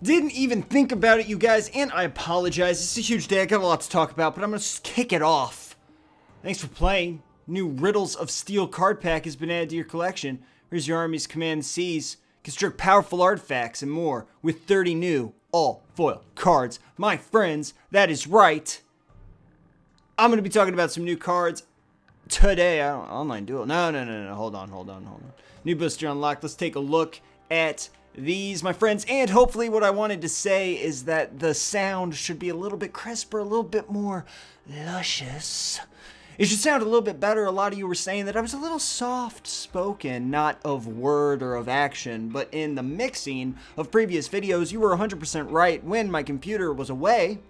Didn't even think about it, you guys, and I apologize. It's a huge day. I got a lot to talk about, but I'm going to just kick it off. Thanks for playing. New Riddles of Steel card pack has been added to your collection. Here's your army's command C's. Construct powerful artifacts and more with 30 new all-foil cards. My friends, that is right. I'm going to be talking about some new cards today. Online duel. No. Hold on. New booster unlocked. Let's take a look at these, my friends. And hopefully what I wanted to say is that the sound should be a little bit crisper, a little bit more luscious. It should sound a little bit better. A lot of you were saying that I was a little soft-spoken, not of word or of action, but in the mixing of previous videos, you were 100% right. When my computer was away,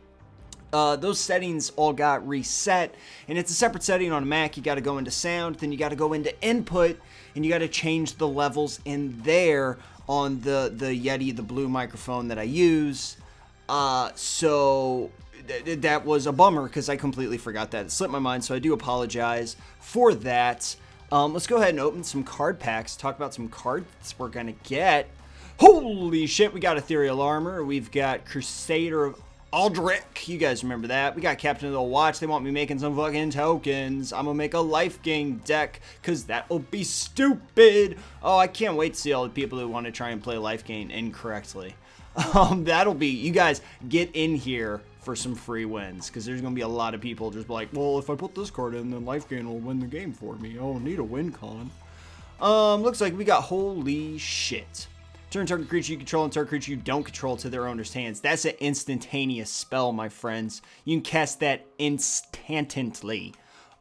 those settings all got reset, and it's a separate setting on a Mac. You got to go into sound, then you got to go into input, and you got to change the levels in there on the Yeti, the blue microphone that I use. So that was a bummer because I completely forgot that. It slipped my mind, so I do apologize for that. Let's go ahead and open some card packs, talk about some cards we're going to get. Holy shit, we got Ethereal Armor. We've got Crusader of Aldrich. You guys remember that. We got Captain of the Watch. They want me making some fucking tokens. I'm going to make a Lifegain deck because that'll be stupid. Oh, I can't wait to see all the people who want to try and play Lifegain incorrectly. That'll be, you guys get in here for some free wins, because there's going to be a lot of people just like, well, if I put this card in, then Lifegain will win the game for me. Oh, need a win con. Looks like we got holy shit. Turn target creature you control and target creature you don't control to their owner's hands. That's an instantaneous spell, my friends. You can cast that instantly.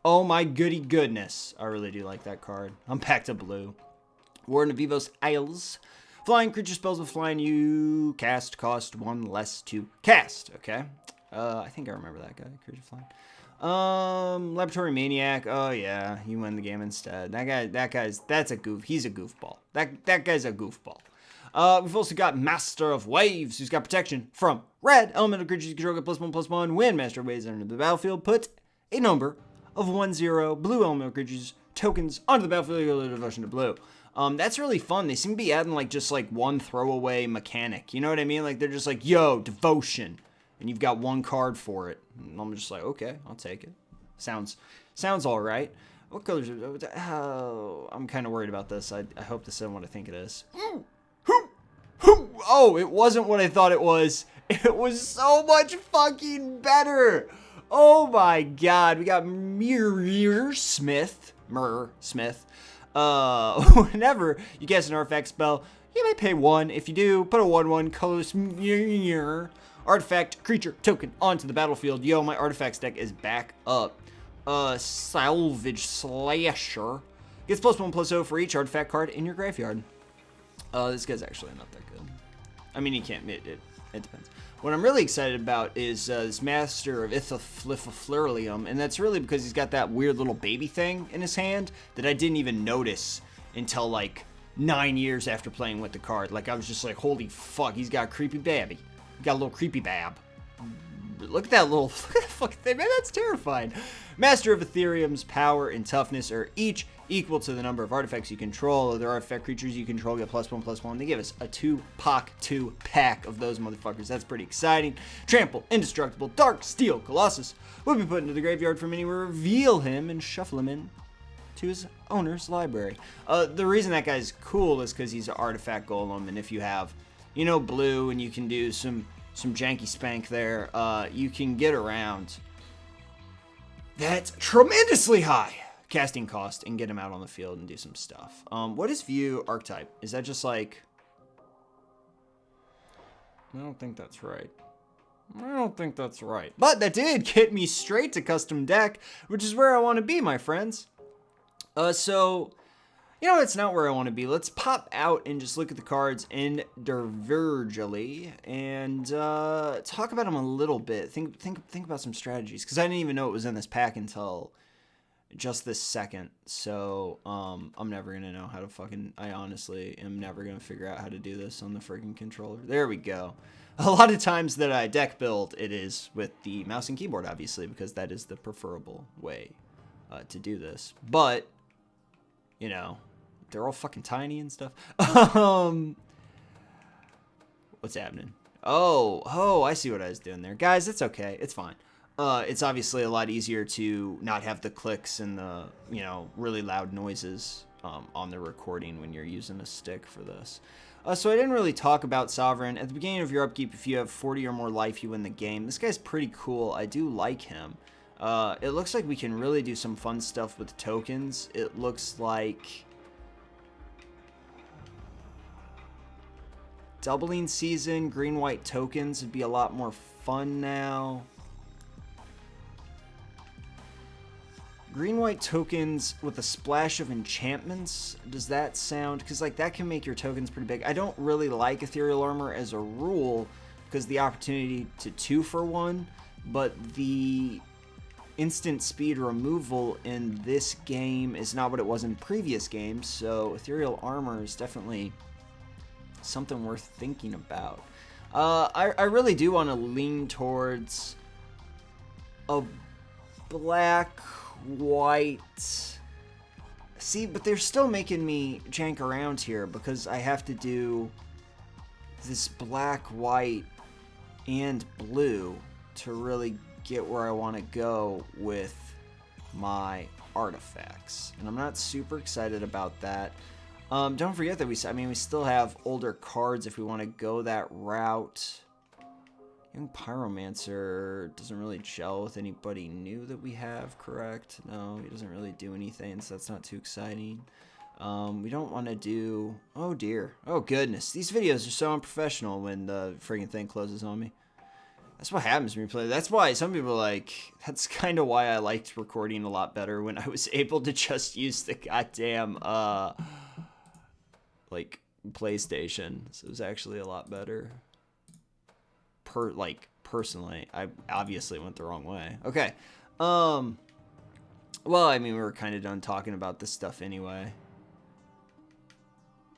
Oh my goody goodness. I really do like that card. I'm back to blue. Warden of Vivos Isles. Flying creature spells with flying you cast cost 1 less to cast. Okay. I think I remember that guy. Creature flying. Laboratory Maniac. Oh yeah, you win the game instead. That's a goof. He's a goofball. That guy's a goofball. We've also got Master of Waves, who's got protection from red. Elemental creatures you control get +1/+1. When Master of Waves enter the battlefield, put a number of 1/0 blue elemental creatures tokens onto the battlefield. You go to devotion to blue. That's really fun. They seem to be adding like just like one throwaway mechanic. You know what I mean? Like they're just like, yo, devotion, and you've got one card for it. And I'm just like, okay, I'll take it. Sounds all right. What colors? I'm kind of worried about this. I hope this isn't what I think it is. Oh, it wasn't what I thought it was. It was so much fucking better. Oh my god. We got Mir Smith. Whenever you cast an artifact spell, you may pay 1. If you do, put a 1/1 colorless artifact creature token onto the battlefield. Yo, my artifacts deck is back up. Salvage Slasher gets +1/+0 for each artifact card in your graveyard. This guy's actually not that good. I mean, he can't. It depends. What I'm really excited about is this Master of Ithaflifaflurlium, and that's really because he's got that weird little baby thing in his hand that I didn't even notice until like 9 years after playing with the card. Like I was just like, holy fuck, he's got a creepy babby. He got a little creepy bab. Look at that little fucking thing, man. That's terrifying. Master of Ethereum's power and toughness are each equal to the number of artifacts you control. Other artifact creatures you control get +1/+1. They give us a 2 pack of those motherfuckers. That's pretty exciting. Trample, Indestructible, Dark Steel Colossus will be put into the graveyard from anywhere. Reveal him and shuffle him in to his owner's library. The reason that guy's cool is because he's an artifact golem, and if you have, you know, blue and you can do some janky spank there, you can get around that's tremendously high casting cost and get him out on the field and do some stuff. What is view archetype? Is that just like, I don't think that's right. But that did get me straight to custom deck, which is where I want to be, my friends. So, you know, it's not where I want to be. Let's pop out and just look at the cards individually and talk about them a little bit. Think about some strategies, because I didn't even know it was in this pack until just this second. So I'm never gonna know how to I honestly am never gonna figure out how to do this on the freaking controller. There we go. A lot of times that I deck build, it is with the mouse and keyboard, obviously, because that is the preferable way to do this. But you know, they're all fucking tiny and stuff. What's happening? Oh, I see what I was doing there. Guys, it's okay. It's fine. It's obviously a lot easier to not have the clicks and the, really loud noises on the recording when you're using a stick for this. So I didn't really talk about Sovereign. At the beginning of your upkeep, if you have 40 or more life, you win the game. This guy's pretty cool. I do like him. It looks like we can really do some fun stuff with tokens. It looks like doubling season, green-white tokens would be a lot more fun now. Green-white tokens with a splash of enchantments. Does that sound... Because, that can make your tokens pretty big. I don't really like Ethereal Armor as a rule because the opportunity to 2-for-1, but the instant speed removal in this game is not what it was in previous games, so Ethereal Armor is definitely something worth thinking about. I really do want to lean towards a black... white. See, but they're still making me jank around here because I have to do this black, white, and blue to really get where I want to go with my artifacts. And I'm not super excited about that. Don't forget that we still have older cards if we want to go that route. Young Pyromancer doesn't really gel with anybody new that we have, correct? No, he doesn't really do anything, so that's not too exciting. We don't want to do... Oh, dear. Oh, goodness. These videos are so unprofessional when the friggin' thing closes on me. That's what happens when you play. That's why some people that's kind of why I liked recording a lot better when I was able to just use the goddamn, PlayStation. So it was actually a lot better. Personally, I obviously went the wrong way. Okay. Well, we were kind of done talking about this stuff anyway.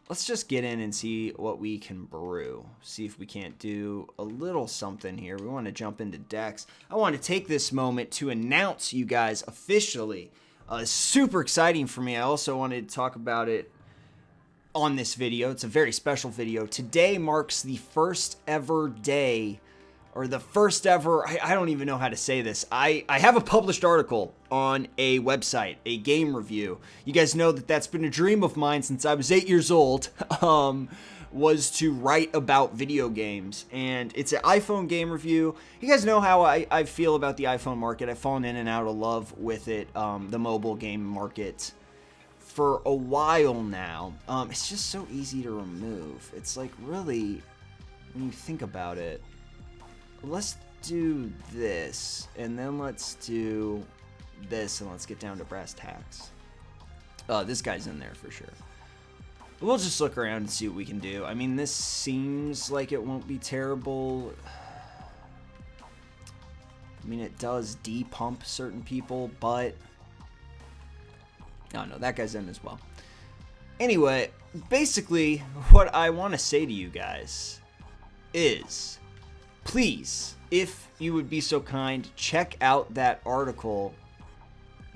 Let's just get in and see what we can brew. See if we can't do a little something here. We want to jump into decks. I want to take this moment to announce you guys officially. It's super exciting for me. I also wanted to talk about it on this video. It's a very special video. Today marks the first ever day, or the first ever, I don't even know how to say this. I have a published article on a website, a game review. You guys know that that's been a dream of mine since I was 8 years old, was to write about video games. And it's an iPhone game review. You guys know how I feel about the iPhone market. I've fallen in and out of love with it, the mobile game market, for a while now. It's just so easy to remove. It's really, when you think about it, let's do this, and then let's do this, and let's get down to brass tacks. This guy's in there for sure. We'll just look around and see what we can do. This seems like it won't be terrible. It does de-pump certain people, but... Oh, no, that guy's in as well. Anyway, basically, what I want to say to you guys is, please, if you would be so kind, check out that article.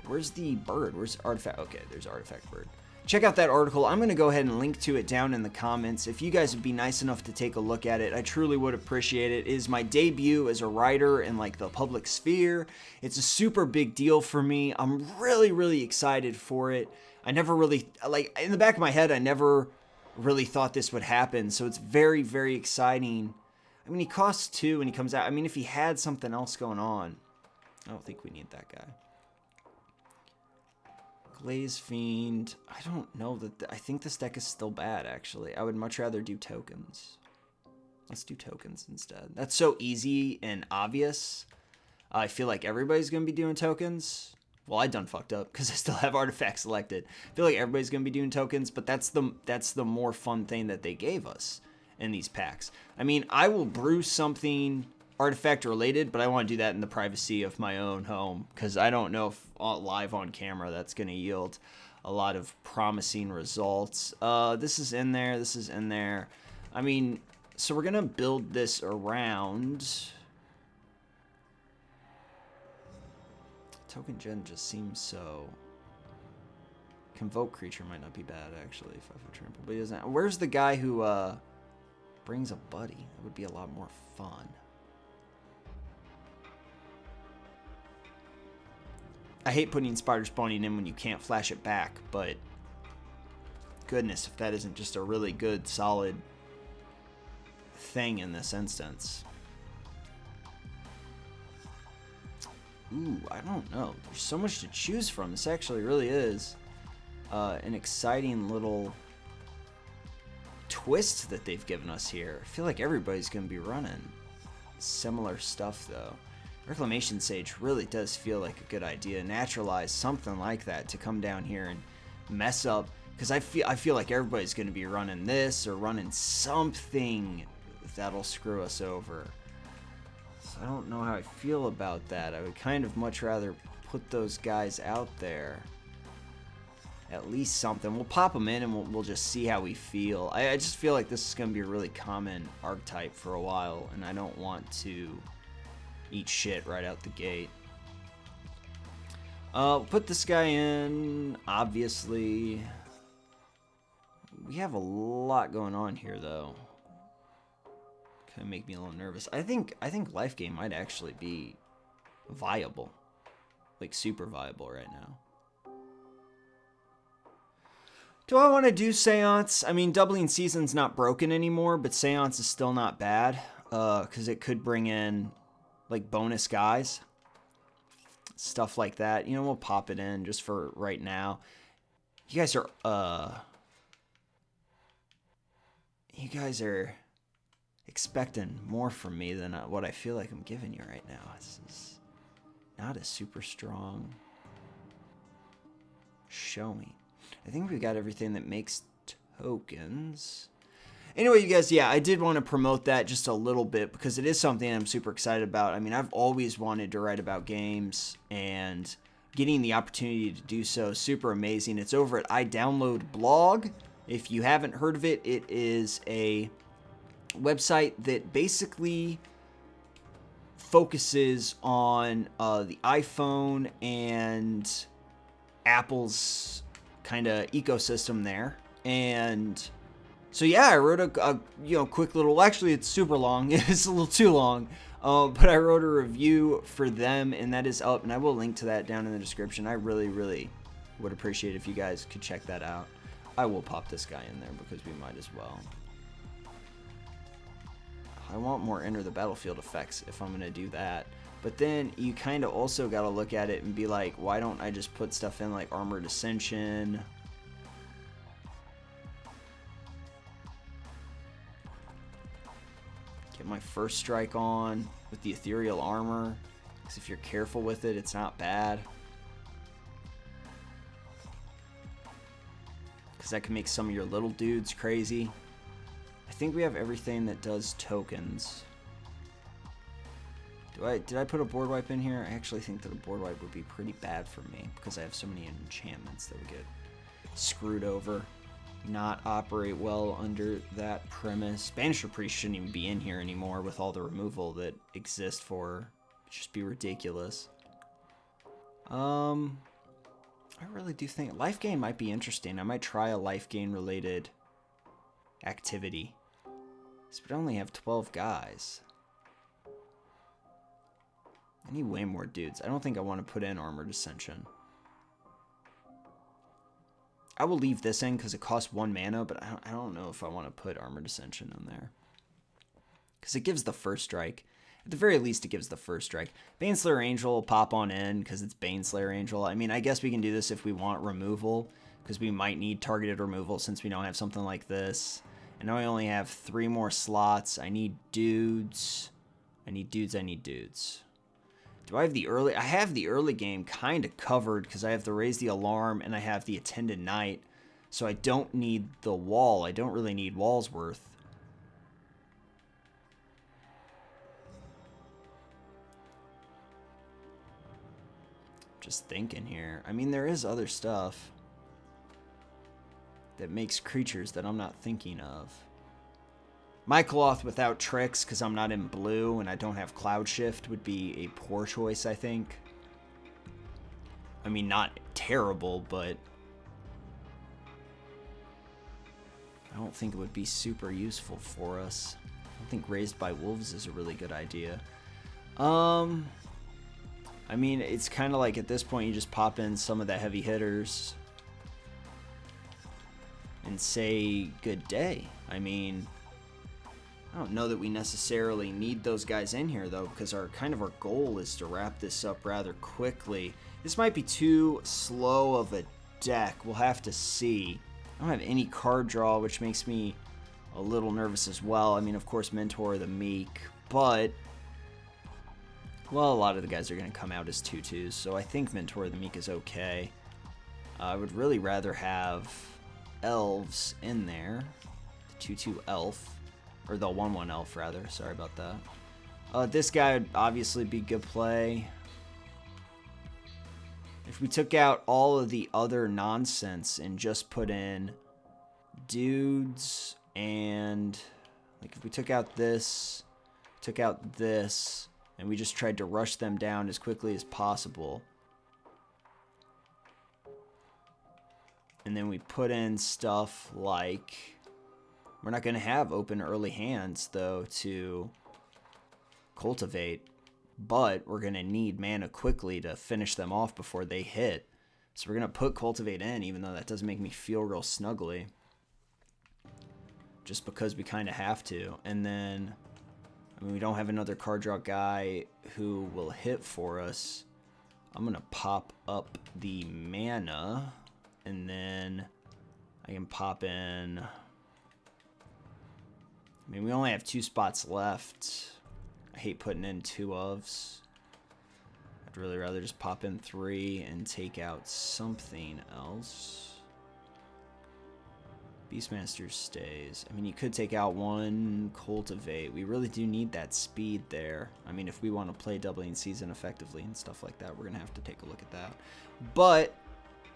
Where's the bird? Where's Artifact? Okay, there's Artifact Bird. Check out that article. I'm going to go ahead and link to it down in the comments. If you guys would be nice enough to take a look at it, I truly would appreciate it. It is my debut as a writer in the public sphere. It's a super big deal for me. I'm really, really excited for it. I never really, in the back of my head, I never really thought this would happen. So it's very, very exciting. He costs 2 and he comes out. If he had something else going on, I don't think we need that guy. Glaze Fiend. I don't know that. I think this deck is still bad, actually. I would much rather do tokens. Let's do tokens instead. That's so easy and obvious. I feel like everybody's going to be doing tokens. Well, I done fucked up because I still have artifacts selected. I feel like everybody's going to be doing tokens, but that's the more fun thing that they gave us in these packs. I will brew something artifact related, but I want to do that in the privacy of my own home because I don't know if live on camera that's going to yield a lot of promising results. This is in there. This is in there. So we're going to build this around. Token gen just seems so... Convoke creature might not be bad, actually, 5-foot trample, but he doesn't... Where's the guy who, brings a buddy. That would be a lot more fun. I hate putting spider spawning in when you can't flash it back, but goodness, if that isn't just a really good, solid thing in this instance. Ooh, I don't know. There's so much to choose from. This actually really is an exciting little twist that they've given us here. I feel like everybody's going to be running similar stuff, though. Reclamation Sage really does feel like a good idea. Naturalize something like that to come down here and mess up. Because I feel like everybody's going to be running this or running something that'll screw us over. So I don't know how I feel about that. I would kind of much rather put those guys out there. At least something. We'll pop them in and we'll just see how we feel. I just feel like this is going to be a really common archetype for a while, and I don't want to eat shit right out the gate. Put this guy in, obviously. We have a lot going on here, though. Kind of make me a little nervous. I think Lifegain might actually be viable. Like, super viable right now. Do I want to do Seance? I mean, Doubling Season's not broken anymore, but Seance is still not bad. Because it could bring in, like, bonus guys. Stuff like that. You know, we'll pop it in just for right now. You guys are expecting more from me than what I feel like I'm giving you right now. This is not a super strong showing. I think we got everything that makes tokens. Anyway, you guys, yeah, I did want to promote that just a little bit because it is something I'm super excited about. I mean, I've always wanted to write about games, and getting the opportunity to do so is super amazing. It's over at iDownload Blog. If you haven't heard of it, it is a website that basically focuses on the iPhone and Apple's kind of ecosystem there. And so yeah, I wrote a quick little, actually it's super long, it's a little too long, but I wrote a review for them, and that is up, and I will link to that down in the description. I really would appreciate if you guys could check that out. I will pop this guy in there because we might as well. I want more Enter the Battlefield effects if I'm going to do that. But then you kind of also got to look at it and be like, why don't I just put stuff in like Armored Ascension? Get my first strike on with the Ethereal Armor. Because if you're careful with it, it's not bad. Because that can make some of your little dudes crazy. I think we have everything that does tokens. Did I put a board wipe in here? I actually think that a board wipe would be pretty bad for me because I have so many enchantments that would get screwed over. Not operate well under that premise. Banisher Priest shouldn't even be in here anymore with all the removal that exists for. It'd just be ridiculous. I really do think Lifegain might be interesting. I might try a Lifegain related activity. So we only have 12 guys. I need way more dudes. I don't think I want to put in Armored Ascension. I will leave this in because it costs 1 mana, but I don't know if I want to put Armored Ascension in there. Because it gives the first strike. At the very least, it gives the first strike. Baneslayer Angel will pop on in because it's Baneslayer Angel. I mean, I guess we can do this if we want removal, because we might need targeted removal since we don't have something like this. And now I only have 3 more slots. I need dudes. I need dudes. Do I have the early? I have the early game kind of covered because I have the Raise the Alarm and I have the Attended Knight. So I don't need the wall. I don't really need Wallsworth. Just thinking here. I mean, there is other stuff that makes creatures that I'm not thinking of. Mycoloth without tricks because I'm not in blue and I don't have Cloud Shift would be a poor choice, I think. I mean, not terrible, but I don't think it would be super useful for us. I don't think Raised by Wolves is a really good idea. I mean, it's kind of like at this point you just pop in some of the heavy hitters and say good day. I mean, I don't know that we necessarily need those guys in here though, because our goal is to wrap this up rather quickly. This might be too slow of a deck. We'll have to see. I don't have any card draw, which makes me a little nervous as well. I mean, of course, Mentor the Meek, but well, a lot of the guys are going to come out as 2/2s, so I think Mentor the Meek is okay. I would really rather have elves in there. The 2/2 elf, or the 1/1 elf rather. Sorry about that. This guy would obviously be good play. If we took out all of the other nonsense and just put in dudes and like if we took out this, and we just tried to rush them down as quickly as possible. And then we put in stuff like, we're not going to have open early hands though to cultivate, but we're going to need mana quickly to finish them off before they hit. So we're going to put cultivate in, even though that doesn't make me feel real snuggly, just because we kind of have to. And then I mean, we don't have another card draw guy who will hit for us. I'm going to pop up the mana, and then I can pop in. I mean, we only have 2 spots left. I hate putting in 2 ofs. I'd really rather just pop in 3 and take out something else. Beastmaster stays. I mean, you could take out 1 cultivate. We really do need that speed there. I mean, if we want to play doubling season effectively and stuff like that, we're going to have to take a look at that. But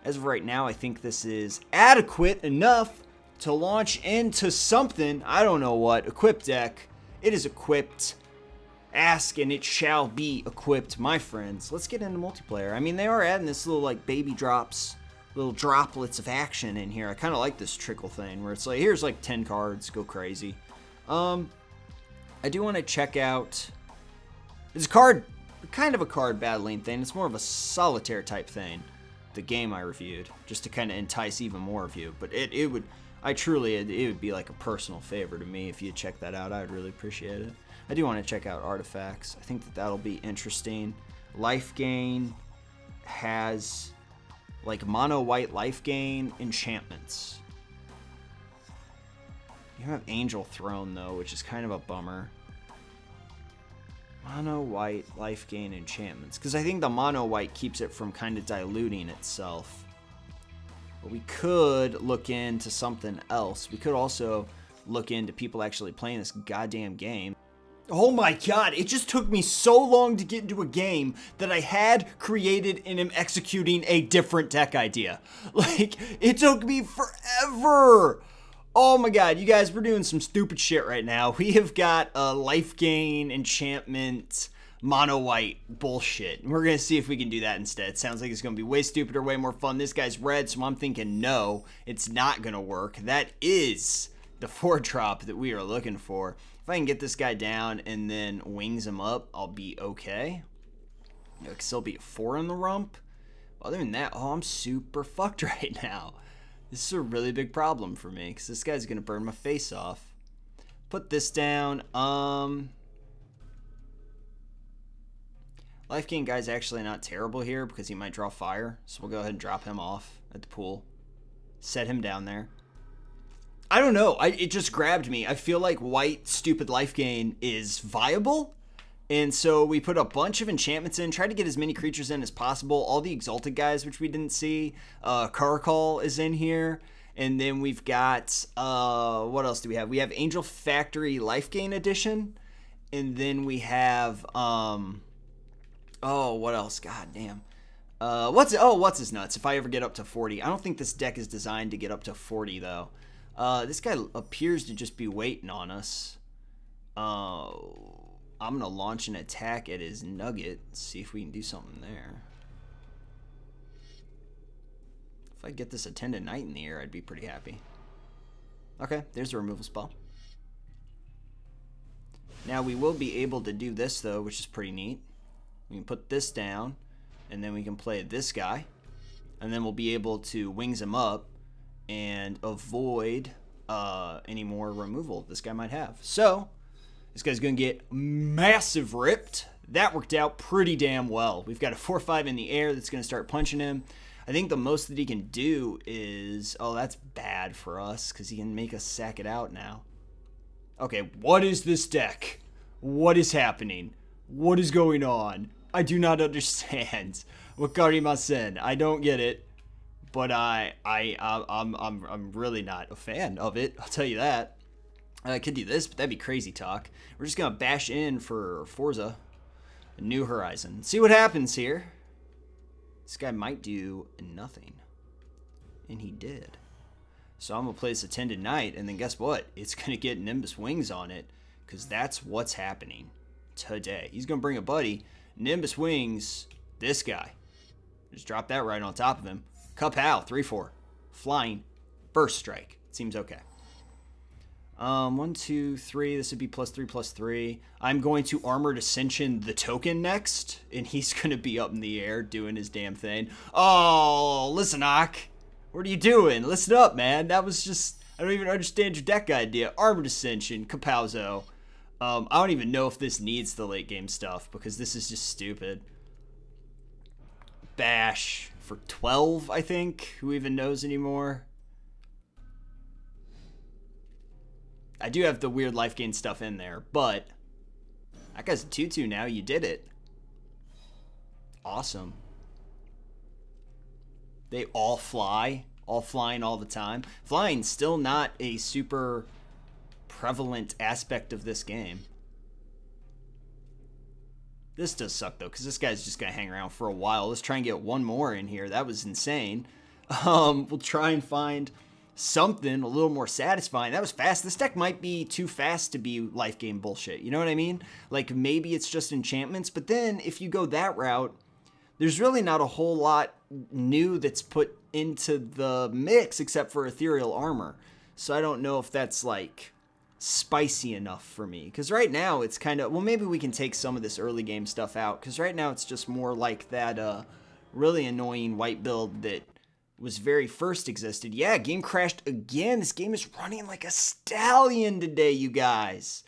as of right now, I think this is adequate enough to launch into something. I don't know what. Equip deck. It is equipped. Ask and it shall be equipped, my friends. Let's get into multiplayer. I mean, they are adding this little like baby drops, little droplets of action in here. I kind of like this trickle thing where it's like, here's like 10 cards, go crazy. I do want to check out, it's a card, kind of a card battling thing. It's more of a solitaire type thing, the game I reviewed, just to kind of entice even more of you. But it would be like a personal favor to me if you check that out. I would really appreciate it. I do want to check out artifacts. I think that that'll be interesting. Lifegain has like mono white Lifegain enchantments. You have Angel Throne though, which is kind of a bummer. Mono white Lifegain enchantments, because I think the mono white keeps it from kind of diluting itself. But we could look into something else. We could also look into people actually playing this goddamn game. Oh my god, it just took me so long to get into a game that I had created and am executing a different deck idea. Like, it took me forever. Oh my god, you guys, we're doing some stupid shit right now. We have got a Lifegain, enchantment, mono white bullshit. We're going to see if we can do that instead. Sounds like it's going to be way stupider, way more fun. This guy's red, so I'm thinking no, it's not going to work. That is the 4-drop that we are looking for. If I can get this guy down and then wings him up, I'll be okay. I can still be at 4 in the rump. Other than that, oh, I'm super fucked right now. This is a really big problem for me because this guy's going to burn my face off. Put this down. Lifegain guy's actually not terrible here because he might draw fire. So we'll go ahead and drop him off at the pool. Set him down there. I don't know. It just grabbed me. I feel like white stupid Lifegain is viable. And so we put a bunch of enchantments in, tried to get as many creatures in as possible. All the exalted guys, which we didn't see. Caracal is in here. And then we've got, what else do we have? We have Angel Factory Lifegain Edition. And then we have, oh, what else? God damn. What's his nuts? If I ever get up to 40. I don't think this deck is designed to get up to 40, though. This guy appears to just be waiting on us. I'm going to launch an attack at his nugget. See if we can do something there. If I get this Attendant Knight in the air, I'd be pretty happy. Okay, there's a removal spell. Now we will be able to do this though, which is pretty neat. We can put this down, and then we can play this guy, and then we'll be able to wings him up and avoid any more removal this guy might have. So this guy's gonna get massive ripped. That worked out pretty damn well. We've got a 4/5 in the air that's gonna start punching him. I think the most that he can do is, oh, that's bad for us because he can make us sack it out now. Okay, what is this deck? What is happening? What is going on? I do not understand. Wakarimasen. I don't get it, but I'm really not a fan of it. I'll tell you that. I could do this, but that'd be crazy talk. We're just gonna bash in for Forza, New Horizon. See what happens here. This guy might do nothing, and he did. So I'm going to place Attended Knight, and then guess what? It's going to get Nimbus Wings on it, because that's what's happening today. He's going to bring a buddy. Nimbus Wings, this guy. Just drop that right on top of him. Kapow, 3/4. Flying. Burst Strike. Seems okay. 1, 2, 3. This would be +3/+3. I'm going to Armored Ascension the token next, and he's going to be up in the air doing his damn thing. Oh, listen, Ak. What are you doing? Listen up, man. That was just... I don't even understand your deck idea. Armored Ascension, Kapauzo. I don't even know if this needs the late game stuff because this is just stupid. Bash for 12, I think. Who even knows anymore? I do have the weird Lifegain stuff in there, but that guy's a 2/2 now. You did it. Awesome. They all fly, all flying all the time. Flying's still not a super prevalent aspect of this game. This does suck though, because this guy's just gonna hang around for a while. Let's try and get one more in here. That was insane. We'll try and find something a little more satisfying. That was fast. This deck might be too fast to be life game bullshit. You know what I mean? Like maybe it's just enchantments, but then if you go that route, there's really not a whole lot new that's put into the mix except for ethereal armor. So I don't know if that's like spicy enough for me. Because right now it's kind of, well, maybe we can take some of this early game stuff out. Because right now it's just more like that really annoying white build that was very first existed. Yeah, game crashed again. This game is running like a stallion today, you guys.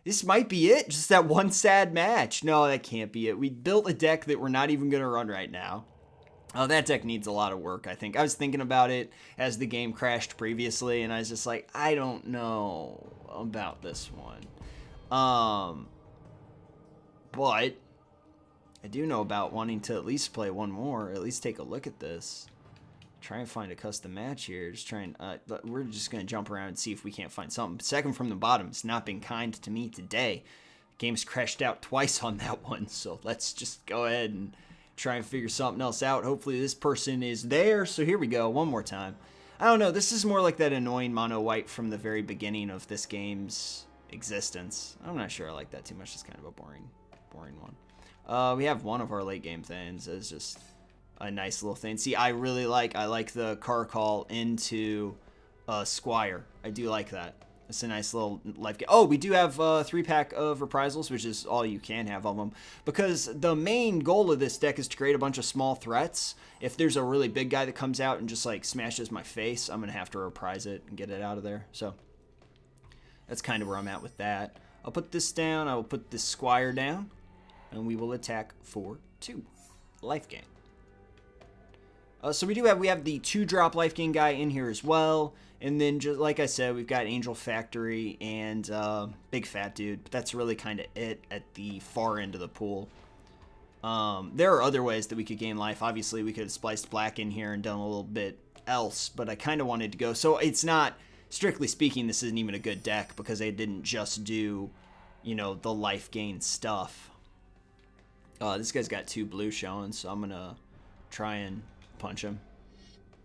This might be it, just that one sad match. No, that can't be it. We built a deck that we're not even going to run right now. Oh, that deck needs a lot of work, I think. I was thinking about it as the game crashed previously, and I was just like, I don't know about this one. But I do know about wanting to at least play one more, or at least take a look at this. Try and find a custom match here. Just trying. We're just gonna jump around and see if we can't find something. Second from the bottom. It's not been kind to me today. Game's crashed out twice on that one, so let's just go ahead and try and figure something else out. Hopefully this person is there. So here we go. One more time. I don't know. This is more like that annoying mono white from the very beginning of this game's existence. I'm not sure I like that too much. It's kind of a boring one. We have one of our late game things as just a nice little thing. See, I like the car call into Squire. I do like that. It's a nice little life game. Oh, we do have a 3-pack of reprisals, which is all you can have of them. Because the main goal of this deck is to create a bunch of small threats. If there's a really big guy that comes out and just like smashes my face, I'm going to have to reprise it and get it out of there. So that's kind of where I'm at with that. I'll put this down. I will put this Squire down. And we will attack for 2. Lifegain. So we have the 2-drop Lifegain guy in here as well. And then, just like I said, we've got Angel Factory and Big Fat Dude. But that's really kind of it at the far end of the pool. There are other ways that we could gain life. Obviously, we could have spliced black in here and done a little bit else. But I kind of wanted to go. So it's not, strictly speaking, this isn't even a good deck. Because they didn't just do, you know, the Lifegain stuff. This guy's got 2 blue showing. So I'm going to try and punch him.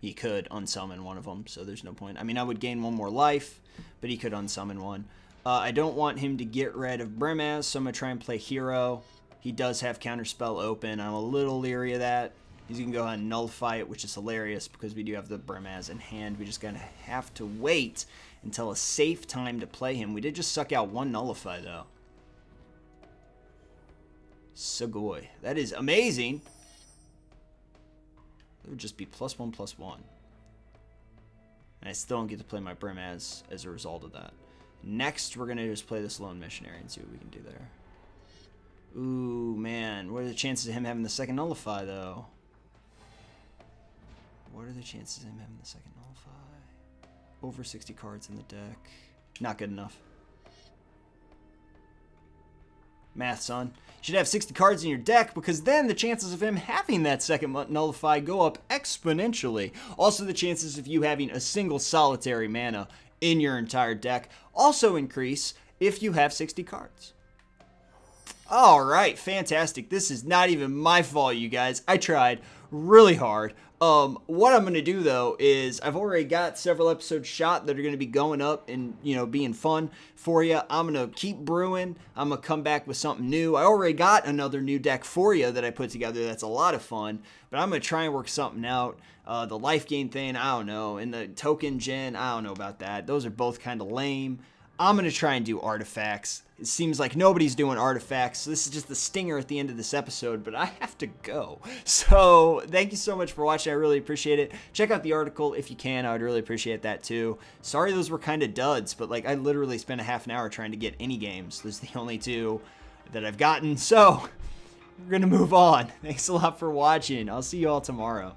He could unsummon one of them, so there's no point. I mean, I would gain 1 more life, but he could unsummon one. I don't want him to get rid of Brimaz, so I'm going to try and play Hero. He does have Counterspell open. I'm a little leery of that. He's going to go ahead and nullify it, which is hilarious because we do have the Brimaz in hand. We just going to have to wait until a safe time to play him. We did just suck out 1 Nullify, though. Sugoi. That is amazing. It would just be +1/+1. And I still don't get to play my Brim as a result of that. Next, we're going to just play this Lone Missionary and see what we can do there. Ooh, man. What are the chances of him having the second Nullify, though? What are the chances of him having the second Nullify? Over 60 cards in the deck. Not good enough. Math, son. You should have 60 cards in your deck, because then the chances of him having that second Nullify go up exponentially. Also, the chances of you having a single solitary mana in your entire deck also increase if you have 60 cards. Alright, fantastic. This is not even my fault, you guys. I tried really hard. What I'm going to do, though, is I've already got several episodes shot that are going to be going up and, you know, being fun for you. I'm going to keep brewing. I'm going to come back with something new. I already got another new deck for you that I put together that's a lot of fun, but I'm going to try and work something out. The Lifegain thing, I don't know. And the token gen, I don't know about that. Those are both kind of lame. I'm going to try and do artifacts. It seems like nobody's doing artifacts, so this is just the stinger at the end of this episode, but I have to go. So, thank you so much for watching. I really appreciate it. Check out the article if you can. I would really appreciate that too. Sorry those were kind of duds, but like I literally spent a half an hour trying to get any games. Those are the only 2 that I've gotten. So, we're going to move on. Thanks a lot for watching. I'll see you all tomorrow.